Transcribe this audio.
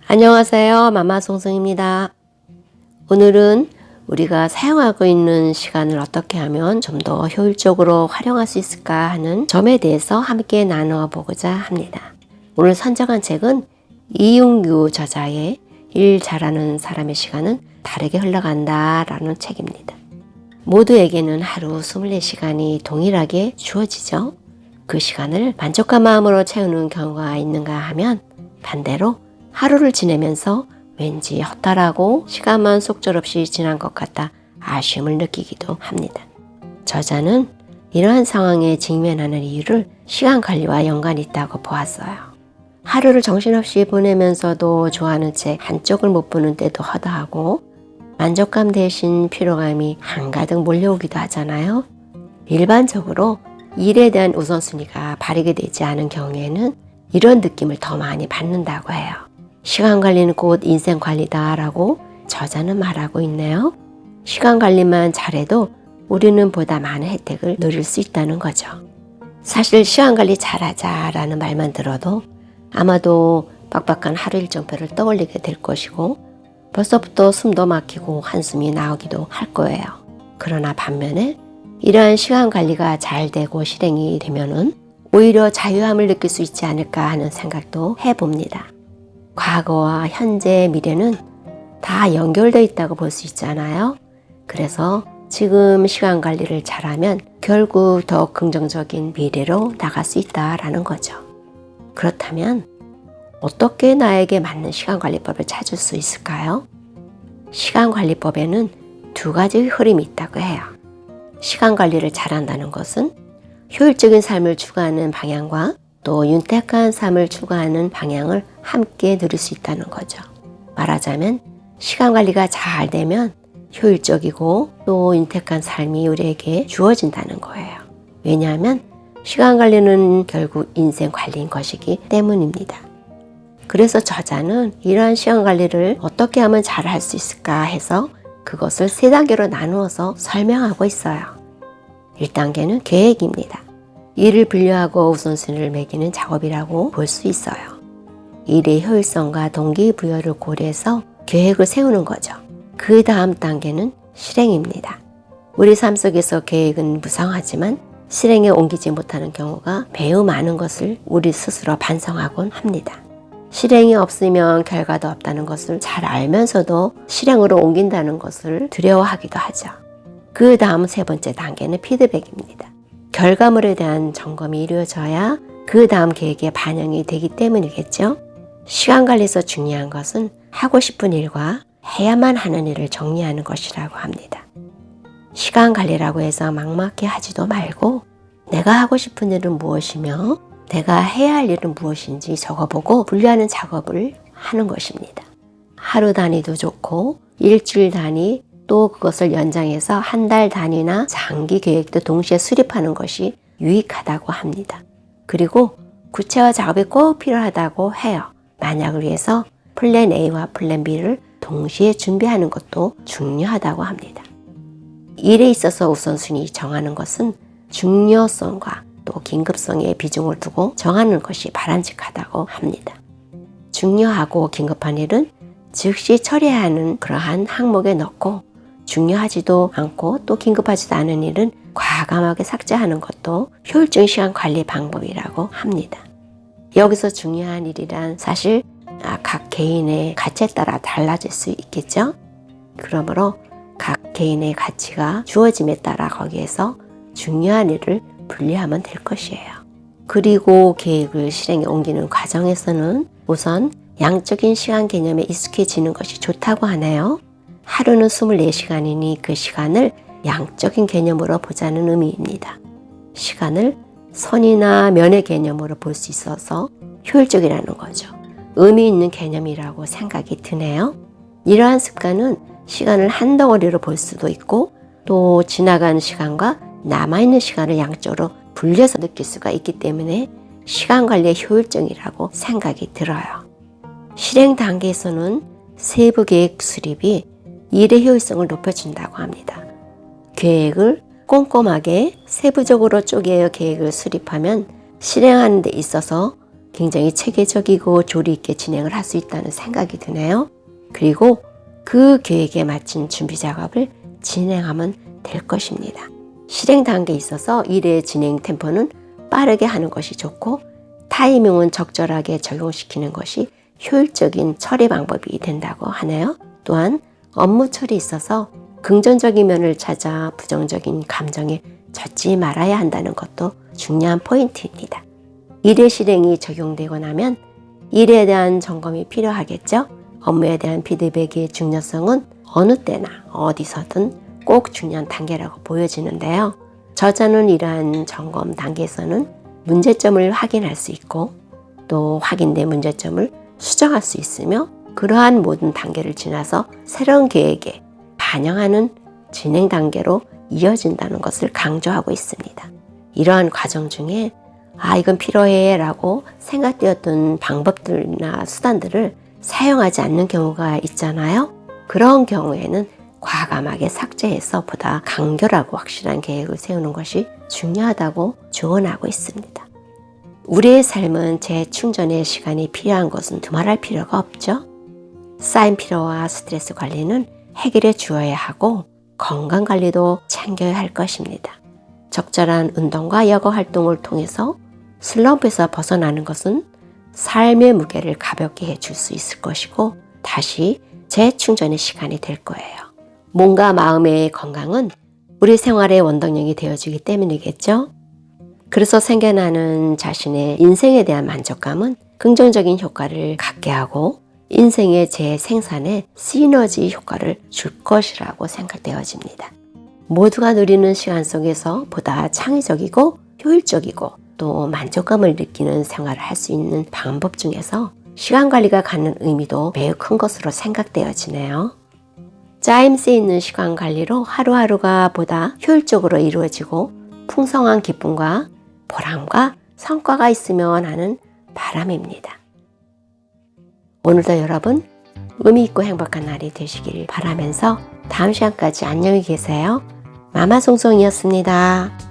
안녕하세요. 마마송송입니다. 오늘은 우리가 사용하고 있는 시간을 어떻게 하면 좀 더 효율적으로 활용할 수 있을까 하는 점에 대해서 함께 나누어 보고자 합니다. 오늘 선정한 책은 이윤규 저자의 일 잘하는 사람의 시간은 다르게 흘러간다 라는 책입니다. 모두에게는 하루 24시간이 동일하게 주어지죠. 그 시간을 만족한 마음으로 채우는 경우가 있는가 하면 반대로 하루를 지내면서 왠지 허탈하고 시간만 속절없이 지난 것 같아 아쉬움을 느끼기도 합니다. 저자는 이러한 상황에 직면하는 이유를 시간관리와 연관이 있다고 보았어요. 하루를 정신없이 보내면서도 좋아하는 책 한쪽을 못 보는 때도 허다하고 만족감 대신 피로감이 한가득 몰려오기도 하잖아요. 일반적으로 일에 대한 우선순위가 바르게 되지 않은 경우에는 이런 느낌을 더 많이 받는다고 해요. 시간관리는 곧 인생관리다 라고 저자는 말하고 있네요. 시간관리만 잘해도 우리는 보다 많은 혜택을 누릴 수 있다는 거죠. 사실 시간관리 잘하자 라는 말만 들어도 아마도 빡빡한 하루 일정표를 떠올리게 될 것이고 벌써부터 숨도 막히고 한숨이 나오기도 할 거예요. 그러나 반면에 이러한 시간관리가 잘 되고 실행이 되면은 오히려 자유함을 느낄 수 있지 않을까 하는 생각도 해봅니다. 과거와 현재, 미래는 다 연결되어 있다고 볼 수 있잖아요. 그래서 지금 시간 관리를 잘하면 결국 더 긍정적인 미래로 나갈 수 있다라는 거죠. 그렇다면 어떻게 나에게 맞는 시간 관리법을 찾을 수 있을까요? 시간 관리법에는 두 가지 흐름이 있다고 해요. 시간 관리를 잘한다는 것은 효율적인 삶을 추구하는 방향과 또 윤택한 삶을 추구하는 방향을 함께 누릴 수 있다는 거죠. 말하자면 시간 관리가 잘 되면 효율적이고 또 윤택한 삶이 우리에게 주어진다는 거예요. 왜냐하면 시간 관리는 결국 인생 관리인 것이기 때문입니다. 그래서 저자는 이러한 시간 관리를 어떻게 하면 잘 할 수 있을까 해서 그것을 세 단계로 나누어서 설명하고 있어요. 1단계는 계획입니다. 일을 분류하고 우선순위를 매기는 작업이라고 볼 수 있어요. 일의 효율성과 동기부여를 고려해서 계획을 세우는 거죠. 그 다음 단계는 실행입니다. 우리 삶 속에서 계획은 무상하지만 실행에 옮기지 못하는 경우가 매우 많은 것을 우리 스스로 반성하곤 합니다. 실행이 없으면 결과도 없다는 것을 잘 알면서도 실행으로 옮긴다는 것을 두려워하기도 하죠. 그 다음 세 번째 단계는 피드백입니다. 결과물에 대한 점검이 이루어져야 그 다음 계획에 반영이 되기 때문이겠죠. 시간 관리에서 중요한 것은 하고 싶은 일과 해야만 하는 일을 정리하는 것이라고 합니다. 시간 관리라고 해서 막막해 하지도 말고 내가 하고 싶은 일은 무엇이며 내가 해야 할 일은 무엇인지 적어보고 분류하는 작업을 하는 것입니다. 하루 단위도 좋고 일주일 단위 또 그것을 연장해서 한 달 단위나 장기 계획도 동시에 수립하는 것이 유익하다고 합니다. 그리고 구체화 작업이 꼭 필요하다고 해요. 만약을 위해서 플랜 A와 플랜 B를 동시에 준비하는 것도 중요하다고 합니다. 일에 있어서 우선순위 정하는 것은 중요성과 또 긴급성의 비중을 두고 정하는 것이 바람직하다고 합니다. 중요하고 긴급한 일은 즉시 처리해야 하는 그러한 항목에 넣고 중요하지도 않고 또 긴급하지도 않은 일은 과감하게 삭제하는 것도 효율적인 시간 관리 방법이라고 합니다. 여기서 중요한 일이란 사실 각 개인의 가치에 따라 달라질 수 있겠죠. 그러므로 각 개인의 가치가 주어짐에 따라 거기에서 중요한 일을 분리하면 될 것이에요. 그리고 계획을 실행에 옮기는 과정에서는 우선 양적인 시간 개념에 익숙해지는 것이 좋다고 하네요. 하루는 24시간이니 그 시간을 양적인 개념으로 보자는 의미입니다. 시간을 선이나 면의 개념으로 볼 수 있어서 효율적이라는 거죠. 의미 있는 개념이라고 생각이 드네요. 이러한 습관은 시간을 한 덩어리로 볼 수도 있고 또 지나가는 시간과 남아있는 시간을 양적으로 분리해서 느낄 수가 있기 때문에 시간 관리의 효율적이라고 생각이 들어요. 실행 단계에서는 세부 계획 수립이 일의 효율성을 높여준다고 합니다. 계획을 꼼꼼하게 세부적으로 쪼개어 계획을 수립하면 실행하는 데 있어서 굉장히 체계적이고 조리 있게 진행을 할 수 있다는 생각이 드네요. 그리고 그 계획에 맞춘 준비 작업을 진행하면 될 것입니다. 실행 단계에 있어서 일의 진행 템포는 빠르게 하는 것이 좋고 타이밍은 적절하게 적용시키는 것이 효율적인 처리 방법이 된다고 하네요. 또한 업무 처리에 있어서 긍정적인 면을 찾아 부정적인 감정에 젖지 말아야 한다는 것도 중요한 포인트입니다. 일의 실행이 적용되고 나면 일에 대한 점검이 필요하겠죠. 업무에 대한 피드백의 중요성은 어느 때나 어디서든 꼭 중요한 단계라고 보여지는데요. 저자는 이러한 점검 단계에서는 문제점을 확인할 수 있고 또 확인된 문제점을 수정할 수 있으며 그러한 모든 단계를 지나서 새로운 계획에 반영하는 진행 단계로 이어진다는 것을 강조하고 있습니다. 이러한 과정 중에 이건 필요해 라고 생각되었던 방법들이나 수단들을 사용하지 않는 경우가 있잖아요. 그런 경우에는 과감하게 삭제해서 보다 간결하고 확실한 계획을 세우는 것이 중요하다고 조언하고 있습니다. 우리의 삶은 재충전의 시간이 필요한 것은 두말할 필요가 없죠. 쌓인 피로와 스트레스 관리는 해결해 주어야 하고 건강관리도 챙겨야 할 것입니다. 적절한 운동과 여가 활동을 통해서 슬럼프에서 벗어나는 것은 삶의 무게를 가볍게 해줄 수 있을 것이고 다시 재충전의 시간이 될 거예요. 몸과 마음의 건강은 우리 생활의 원동력이 되어주기 때문이겠죠. 그래서 생겨나는 자신의 인생에 대한 만족감은 긍정적인 효과를 갖게 하고 인생의 재생산에 시너지 효과를 줄 것이라고 생각되어집니다. 모두가 누리는 시간 속에서 보다 창의적이고 효율적이고 또 만족감을 느끼는 생활을 할 수 있는 방법 중에서 시간 관리가 갖는 의미도 매우 큰 것으로 생각되어지네요. 짜임새 있는 시간 관리로 하루하루가 보다 효율적으로 이루어지고 풍성한 기쁨과 보람과 성과가 있으면 하는 바람입니다. 오늘도 여러분 의미 있고 행복한 날이 되시길 바라면서 다음 시간까지 안녕히 계세요. 마마송송이었습니다.